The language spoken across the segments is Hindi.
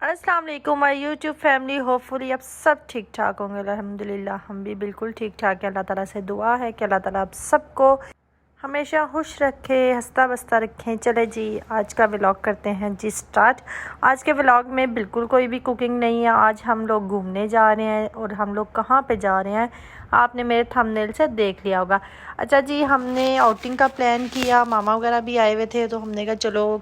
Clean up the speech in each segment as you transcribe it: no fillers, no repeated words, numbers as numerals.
अस्सलाम वालेकुम माय यूट्यूब फैमिली। होपफुली आप सब ठीक ठाक होंगे। अल्हम्दुलिल्लाह हम भी बिल्कुल ठीक ठाक हैं। अल्लाह ताला से दुआ है कि अल्लाह ताला आप सबको हमेशा खुश रखे, हंसता बसता रखें। चले जी, आज का व्लॉग करते हैं जी स्टार्ट। आज के व्लॉग में बिल्कुल कोई भी कुकिंग नहीं है। आज हम लोग घूमने जा रहे हैं और हम लोग कहाँ पे जा रहे हैं आपने मेरे थंबनेल से देख लिया होगा। अच्छा जी, हमने आउटिंग का प्लान किया, मामा वगैरह भी आए हुए थे तो हमने कहा चलो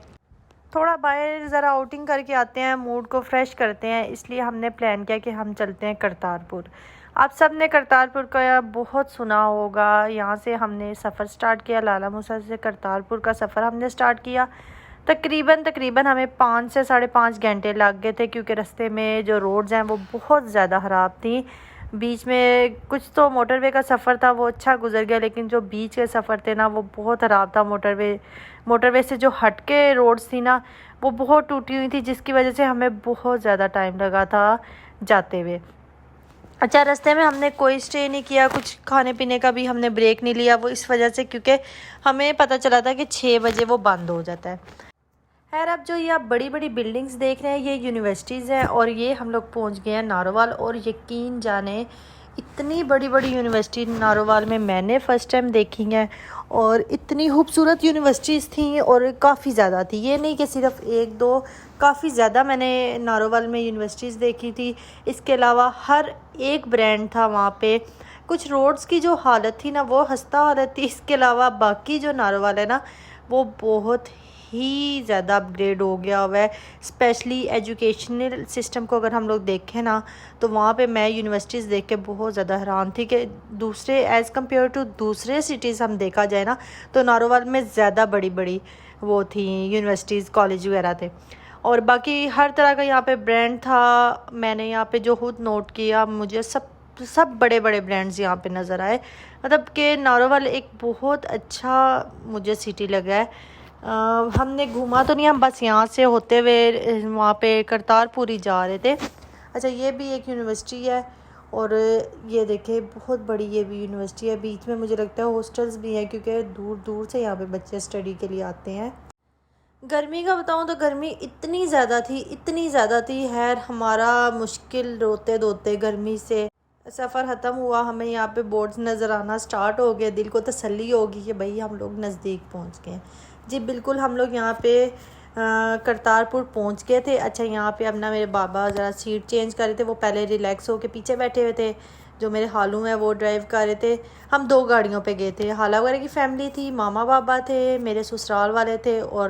थोड़ा बाहर ज़रा आउटिंग करके आते हैं, मूड को फ्रेश करते हैं। इसलिए हमने प्लान किया कि हम चलते हैं करतारपुर। आप सब ने करतारपुर का बहुत सुना होगा। यहाँ से हमने सफ़र स्टार्ट किया, लाला मूसा से करतारपुर का सफ़र हमने स्टार्ट किया। तकरीबन हमें 5 से 5.5 घंटे लग गए थे, क्योंकि रास्ते में जो रोड्स हैं वो बहुत ज़्यादा ख़राब थी। बीच में कुछ तो मोटरवे का सफ़र था वो अच्छा गुजर गया, लेकिन जो बीच के सफ़र थे ना वो बहुत ख़राब था। मोटरवे से जो हट के रोड्स थी ना वो बहुत टूटी हुई थी, जिसकी वजह से हमें बहुत ज़्यादा टाइम लगा था जाते हुए। अच्छा, रास्ते में हमने कोई स्टे नहीं किया, कुछ खाने पीने का भी हमने ब्रेक नहीं लिया। वो इस वजह से क्योंकि हमें पता चला था कि 6 बजे वो बंद हो जाता है। खैर, अब जो ये आप बड़ी बड़ी बिल्डिंग्स देख रहे हैं ये यूनिवर्सिटीज़ हैं, और ये हम लोग पहुंच गए हैं नारोवाल। और यकीन जाने इतनी बड़ी बड़ी यूनिवर्सिटी नारोवाल में मैंने फ़र्स्ट टाइम देखी हैं, और इतनी खूबसूरत यूनिवर्सिटीज़ थी और काफ़ी ज़्यादा थी। ये नहीं कि सिर्फ एक दो, काफ़ी ज़्यादा मैंने नारोवाल में यूनिवर्सिटीज़ देखी थी। इसके अलावा हर एक ब्रांड था वहाँ पे। कुछ रोड्स की जो हालत थी ना वो हंसता हालत थी। इसके अलावा बाकी जो नारोवाल है ना वो बहुत ही ज़्यादा अपग्रेड हो गया हुआ है। स्पेशली एजुकेशनल सिस्टम को अगर हम लोग देखें ना तो वहाँ पे मैं यूनिवर्सिटीज़ देख के बहुत ज़्यादा हैरान थी कि दूसरे एज़ कम्पेयर टू दूसरे सिटीज़ हम देखा जाए ना तो नारोवाल में ज़्यादा बड़ी बड़ी वो थी यूनिवर्सिटीज़, कॉलेज वगैरह थे। और बाकी हर तरह का यहाँ पे ब्रांड था। मैंने यहाँ पे जो खुद नोट किया, मुझे सब बड़े बड़े ब्रांड्स यहाँ पे नज़र आए। मतलब कि नारोवाल एक बहुत अच्छा मुझे सिटी लगा है। हमने घूमा तो नहीं, हम बस यहाँ से होते हुए वहाँ पे करतारपुर ही जा रहे थे। अच्छा, ये भी एक यूनिवर्सिटी है, और ये देखे बहुत बड़ी ये भी यूनिवर्सिटी है। बीच में मुझे लगता है हॉस्टल्स भी हैं, क्योंकि दूर दूर से यहाँ पे बच्चे स्टडी के लिए आते हैं। गर्मी का बताऊँ तो गर्मी इतनी ज़्यादा थी। खैर, हमारा मुश्किल रोते धोते गर्मी से सफ़र ख़त्म हुआ। हमें यहाँ पे बोर्ड्स नज़र आना स्टार्ट हो गया। दिल को तसल्ली होगी कि भाई हम लोग नज़दीक पहुँच गए। जी बिल्कुल, हम लोग यहाँ पे करतारपुर पहुँच गए थे। अच्छा, यहाँ पे अब ना मेरे बाबा ज़रा सीट चेंज कर रहे थे। वो पहले रिलैक्स होके पीछे बैठे हुए थे, जो मेरे हालू हैं वो ड्राइव कर रहे थे। हम 2 गाड़ियों पे गए थे। हाला वगैरह की फ़ैमिली थी, मामा बाबा थे, मेरे ससुराल वाले थे, और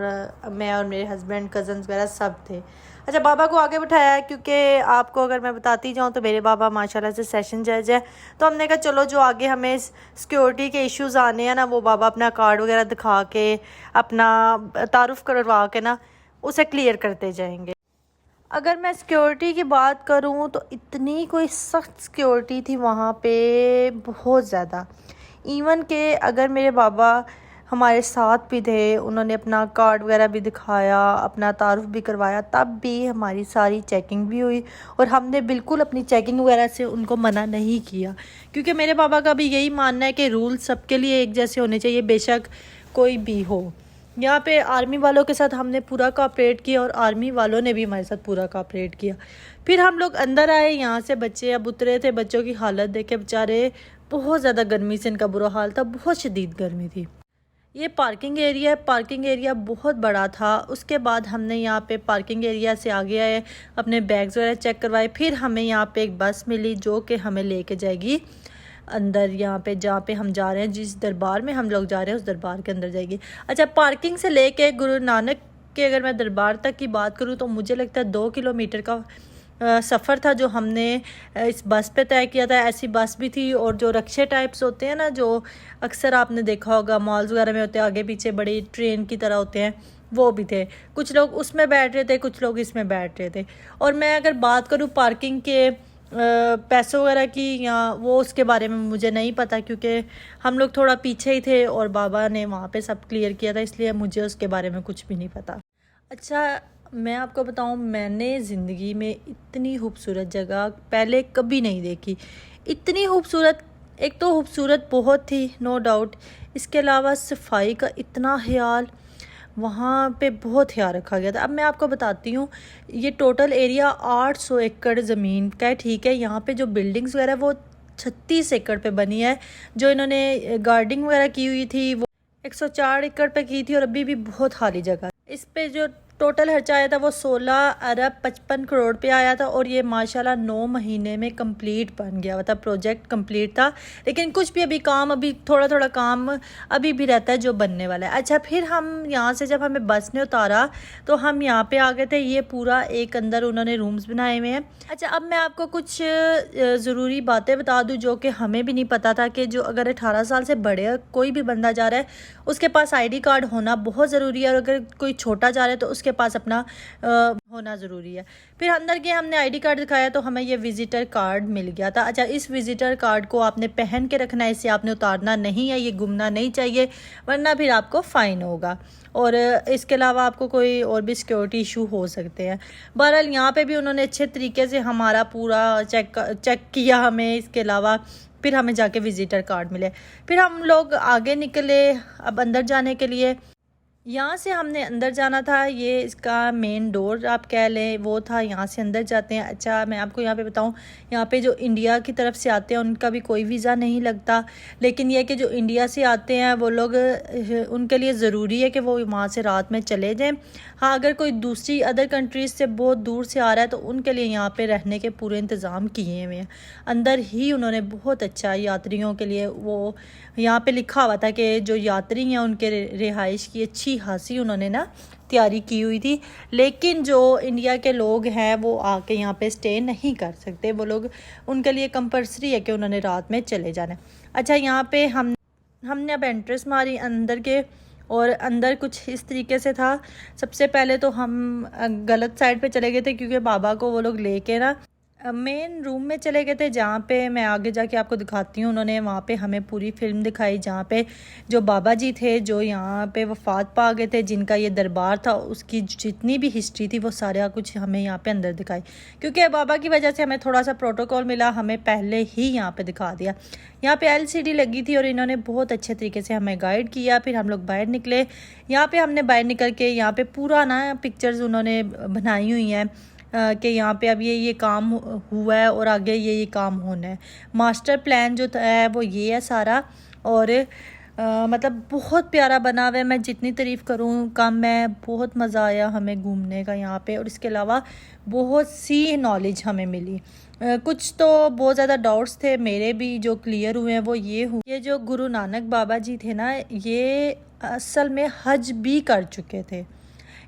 मैं और मेरे हस्बैंड, कज़न्स वगैरह सब थे। अच्छा, बाबा को आगे बिठाया है, क्योंकि आपको अगर मैं बताती जाऊँ तो मेरे बाबा माशाल्लाह से सेशन जज है। तो हमने कहा चलो जो आगे हमें सिक्योरिटी के इश्यूज़ आने हैं ना वो बाबा अपना कार्ड वगैरह दिखा के अपना तारुफ करवा के ना उसे क्लियर करते जाएंगे। अगर मैं सिक्योरिटी की बात करूं तो इतनी कोई सख्त सिक्योरिटी थी वहाँ पे, बहुत ज़्यादा। इवन के अगर मेरे बाबा हमारे साथ भी थे, उन्होंने अपना कार्ड वगैरह भी दिखाया, अपना तारुफ भी करवाया, तब भी हमारी सारी चेकिंग भी हुई। और हमने बिल्कुल अपनी चेकिंग वगैरह से उनको मना नहीं किया, क्योंकि मेरे बाबा का भी यही मानना है कि रूल सबके लिए एक जैसे होने चाहिए, बेशक कोई भी हो। यहाँ पे आर्मी वालों के साथ हमने पूरा कोऑपरेट किया, और आर्मी वालों ने भी हमारे साथ पूरा कोऑपरेट किया। फिर हम लोग अंदर आए। यहाँ से बच्चे अब उतरे थे। बच्चों की हालत देखे बेचारे, बहुत ज़्यादा गर्मी से इनका बुरा हाल था, बहुत शदीद गर्मी थी। ये पार्किंग एरिया है। पार्किंग एरिया बहुत बड़ा था। उसके बाद हमने यहाँ पे पार्किंग एरिया से आगे आए, अपने बैग्स वगैरह चेक करवाए। फिर हमें यहाँ पे एक बस मिली जो कि हमें लेके जाएगी अंदर, यहाँ पे जहाँ पे हम जा रहे हैं, जिस दरबार में हम लोग जा रहे हैं उस दरबार के अंदर जाएगी। अच्छा, पार्किंग से लेके गुरु नानक के अगर मैं दरबार तक की बात करूँ तो मुझे लगता है 2 किलोमीटर का सफ़र था जो हमने इस बस पे तय किया था। ऐसी बस भी थी, और जो रक्शे टाइप्स होते हैं ना, जो अक्सर आपने देखा होगा मॉल्स वगैरह में होते हैं, आगे पीछे बड़ी ट्रेन की तरह होते हैं, वो भी थे। कुछ लोग उसमें बैठ रहे थे, कुछ लोग इसमें बैठ रहे थे। और मैं अगर बात करूँ पार्किंग के पैसों वगैरह की, या वो उसके बारे में मुझे नहीं पता, क्योंकि हम लोग थोड़ा पीछे ही थे और बाबा ने वहाँ पे सब क्लियर किया था, इसलिए मुझे उसके बारे में कुछ भी नहीं पता। अच्छा, मैं आपको बताऊं, मैंने ज़िंदगी में इतनी खूबसूरत जगह पहले कभी नहीं देखी। इतनी खूबसूरत, एक तो खूबसूरत बहुत थी नो डाउट, इसके अलावा सफाई का इतना ख्याल, वहाँ पे बहुत ख्याल रखा गया था। अब मैं आपको बताती हूँ, ये टोटल एरिया 800 एकड़ ज़मीन का है, ठीक है। यहाँ पे जो बिल्डिंग्स वगैरह वो 36 एकड़ पे बनी है। जो इन्होंने गार्डनिंग वगैरह की हुई थी वो 104 एकड़ पे की थी, और अभी भी बहुत खाली जगह है। इस पे जो टोटल खर्चा आया था वो 16 अरब 55 करोड़ पे आया था, और ये माशाल्लाह 9 महीने में कंप्लीट बन गया हुआ था, प्रोजेक्ट कंप्लीट था। लेकिन कुछ भी अभी थोड़ा थोड़ा काम अभी भी रहता है जो बनने वाला है। अच्छा, फिर हम यहाँ से जब हमें बस ने उतारा तो हम यहाँ पे आ गए थे। ये पूरा एक अंदर उन्होंने रूम्स बनाए हुए हैं। अच्छा, अब मैं आपको कुछ ज़रूरी बातें बता दूँ जो कि हमें भी नहीं पता था, कि जो अगर 18 साल से बड़े कोई भी बंदा जा रहा है उसके पास ID कार्ड होना बहुत ज़रूरी है, और अगर कोई छोटा जा रहा है तो उसके पास अपना होना ज़रूरी है। फिर अंदर गए, हमने ID कार्ड दिखाया तो हमें ये विज़िटर कार्ड मिल गया था। अच्छा, इस विज़िटर कार्ड को आपने पहन के रखना है, इसे आपने उतारना नहीं है, ये गुमना नहीं चाहिए, वरना फिर आपको फ़ाइन होगा। और इसके अलावा आपको कोई और भी सिक्योरिटी इशू हो सकते हैं। बहरहाल यहाँ पे भी उन्होंने अच्छे तरीके से हमारा पूरा चेक किया हमें। इसके अलावा फिर हमें जाके विज़िटर कार्ड मिले। फिर हम लोग आगे निकले अब अंदर जाने के लिए। यहाँ से हमने अंदर जाना था, ये इसका मेन डोर आप कह लें वो था, यहाँ से अंदर जाते हैं। अच्छा, मैं आपको यहाँ पे बताऊँ, यहाँ पे जो इंडिया की तरफ से आते हैं उनका भी कोई वीज़ा नहीं लगता, लेकिन ये कि जो इंडिया से आते हैं वो लोग, उनके लिए ज़रूरी है कि वो वहाँ से रात में चले जाएं। हाँ, अगर कोई दूसरी अदर कंट्रीज़ से बहुत दूर से आ रहा है तो उनके लिए यहाँ पे रहने के पूरे इंतज़ाम किए हुए हैं। अंदर ही उन्होंने बहुत अच्छा यात्रियों के लिए, वो यहाँ पे लिखा हुआ था कि जो यात्री हैं उनके रिहाइश की अच्छी खासी उन्होंने ना तैयारी की हुई थी। लेकिन जो इंडिया के लोग हैं वो आके यहाँ पे स्टे नहीं कर सकते, वो लोग, उनके लिए कंपल्सरी है कि उन्होंने रात में चले जाना है। अच्छा, यहाँ पे हमने अब एंट्रेंस मारी अंदर के, और अंदर कुछ इस तरीके से था। सबसे पहले तो हम गलत साइड पे चले गए थे, क्योंकि बाबा को वो लोग लेके ना मेन रूम में चले गए थे, जहाँ पे मैं आगे जाके आपको दिखाती हूँ। उन्होंने वहाँ पे हमें पूरी फिल्म दिखाई, जहाँ पे जो बाबा जी थे जो यहाँ पे वफ़ात पा गए थे, जिनका ये दरबार था, उसकी जितनी भी हिस्ट्री थी वो सारा कुछ हमें यहाँ पे अंदर दिखाई। क्योंकि बाबा की वजह से हमें थोड़ा सा प्रोटोकॉल मिला, हमें पहले ही यहाँ पर दिखा दिया। यहाँ पे LCD लगी थी और इन्होंने बहुत अच्छे तरीके से हमें गाइड किया। फिर हम लोग बाहर निकले। यहाँ पे हमने बाहर निकल के, यहाँ पे पूरा ना पिक्चर्स उन्होंने बनाई हुई हैं कि यहाँ पे अब ये काम हुआ है और आगे ये काम होना है। मास्टर प्लान जो है वो ये है सारा, और मतलब बहुत प्यारा बना हुआ है। मैं जितनी तारीफ़ करूँ कम है। बहुत मज़ा आया हमें घूमने का यहाँ पे, और इसके अलावा बहुत सी नॉलेज हमें मिली। कुछ तो बहुत ज़्यादा डाउट्स थे मेरे भी, जो क्लियर हुए हैं वो ये जो गुरु नानक बाबा जी थे ना, ये असल में हज भी कर चुके थे।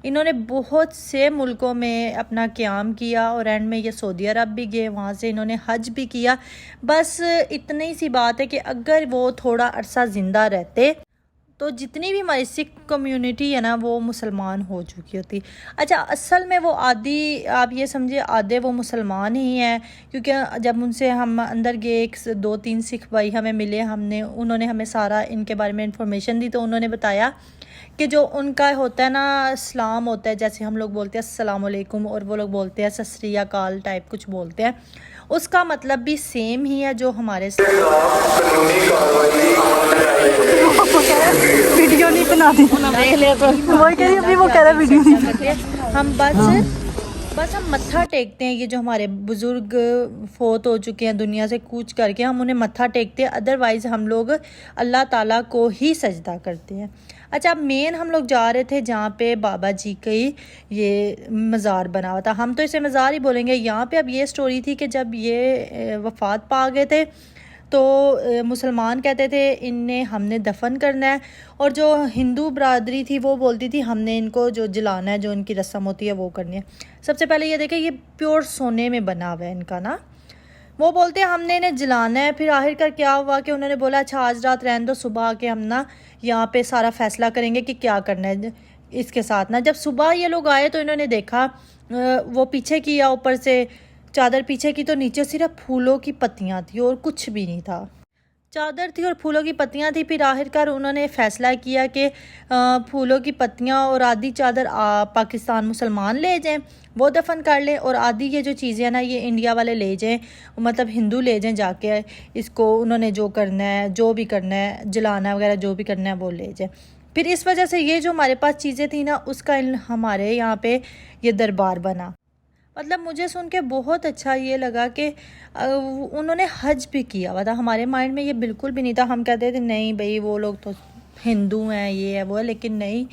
इन्होंने बहुत से मुल्कों में अपना क़याम किया, और एंड में ये सऊदी अरब भी गए, वहाँ से इन्होंने हज भी किया। बस इतनी सी बात है कि अगर वो थोड़ा अरसा ज़िंदा रहते तो जितनी भी हमारी सिख कम्युनिटी है ना वो मुसलमान हो चुकी होती। अच्छा, असल में वो आधी, आप ये समझिए आधे वो मुसलमान ही हैं, क्योंकि जब उनसे हम अंदर गए 2-3 सिख भाई हमें मिले, उन्होंने हमें सारा इनके बारे में इंफॉर्मेशन दी। तो उन्होंने बताया कि जो उनका होता है ना, इस्लाम होता है, जैसे हम लोग बोलते हैं अस्सलाम वालेकुम, और वो लोग बोलते हैं सत श्री अकाल टाइप कुछ बोलते हैं, उसका मतलब भी सेम ही है जो हमारे वीडियो नहीं बनाती, वो कह रहा वीडियो नहीं। हम बस हम मत्था टेकते हैं। ये जो हमारे बुज़ुर्ग फोत हो चुके हैं दुनिया से कूच करके, हम उन्हें मत्था टेकते हैं, अदरवाइज़ हम लोग अल्लाह ताला को ही सजदा करते हैं। अच्छा, मेन हम लोग जा रहे थे जहाँ पे बाबा जी का ये मज़ार बना हुआ था, हम तो इसे मज़ार ही बोलेंगे। यहाँ पे अब ये स्टोरी थी कि जब ये वफ़ात पा गए थे तो मुसलमान कहते थे इन्हें हमने दफन करना है, और जो हिंदू बरादरी थी वो बोलती थी हमने इनको जो जलाना है, जो इनकी रस्म होती है वो करनी है। सबसे पहले ये देखें, ये प्योर सोने में बना हुआ है इनका ना, वो बोलते हैं हमने इन्हें जलाना है। फिर आखिरकार क्या हुआ कि उन्होंने बोला अच्छा आज रात रहने दो, सुबह आके हम ना यहाँ पे सारा फैसला करेंगे कि क्या करना है इसके साथ ना। जब सुबह ये लोग आए तो इन्होंने देखा, वो पीछे किया, ऊपर से चादर पीछे की, तो नीचे सिर्फ फूलों की पत्तियाँ थी और कुछ भी नहीं था। चादर थी और फूलों की पत्तियाँ थी। फिर आखिरकार उन्होंने फ़ैसला किया कि फूलों की पत्तियाँ और आधी चादर पाकिस्तान मुसलमान ले जाएं, वो दफन कर लें, और आधी ये जो चीज़ें हैं ना ये इंडिया वाले ले जाएं, मतलब हिंदू ले जाएं जाके, इसको उन्होंने जो करना है, जो भी करना है, जलाना वगैरह जो भी करना है वो ले जाएं। फिर इस वजह से ये जो हमारे पास चीज़ें थी ना, उसका हमारे यहाँ पे ये दरबार बना। मतलब मुझे सुन के बहुत अच्छा ये लगा कि उन्होंने हज भी किया हुआ था। हमारे माइंड में ये बिल्कुल भी नहीं था। हम कहते थे नहीं भाई वो लोग तो हिंदू हैं, ये है वो है, लेकिन नहीं,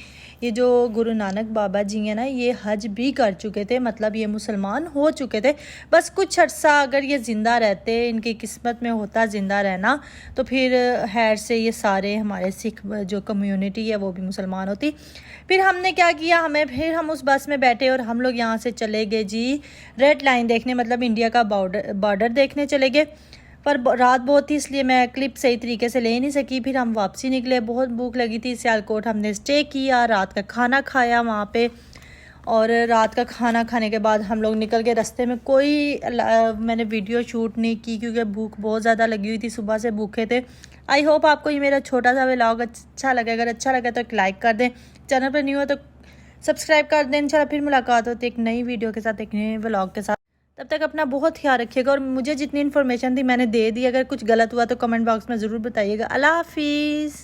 ये जो गुरु नानक बाबा जी हैं ना, ये हज भी कर चुके थे। मतलब ये मुसलमान हो चुके थे। बस कुछ अर्सा अगर ये ज़िंदा रहते, इनकी किस्मत में होता ज़िंदा रहना, तो फिर खैर से ये सारे हमारे सिख जो कम्युनिटी है वो भी मुसलमान होती। फिर हमने क्या किया, हम उस बस में बैठे और हम लोग यहाँ से चले गए जी रेड लाइन देखने, मतलब इंडिया का बॉर्डर देखने चले गए। पर रात बहुत थी इसलिए मैं क्लिप सही तरीके से ले नहीं सकी। फिर हम वापसी निकले, बहुत भूख लगी थी। सियालकोट हमने स्टे किया, रात का खाना खाया वहाँ पे, और रात का खाना खाने के बाद हम लोग निकल गए। रास्ते में मैंने वीडियो शूट नहीं की क्योंकि भूख बहुत ज़्यादा लगी हुई थी, सुबह से भूखे थे। आई होप आपको ये मेरा छोटा सा व्लॉग अच्छा लगे। अगर अच्छा लगे तो एक लाइक कर दें, चैनल पर न्यू हो तो सब्सक्राइब कर दें। इंशाल्लाह फिर मुलाकात होती है एक नई वीडियो के साथ, एक नए व्लॉग के साथ। तब तक अपना बहुत ख्याल रखिएगा, और मुझे जितनी इन्फॉर्मेशन थी मैंने दे दी। अगर कुछ गलत हुआ तो कमेंट बॉक्स में ज़रूर बताइएगा। अल्लाह हाफिज़।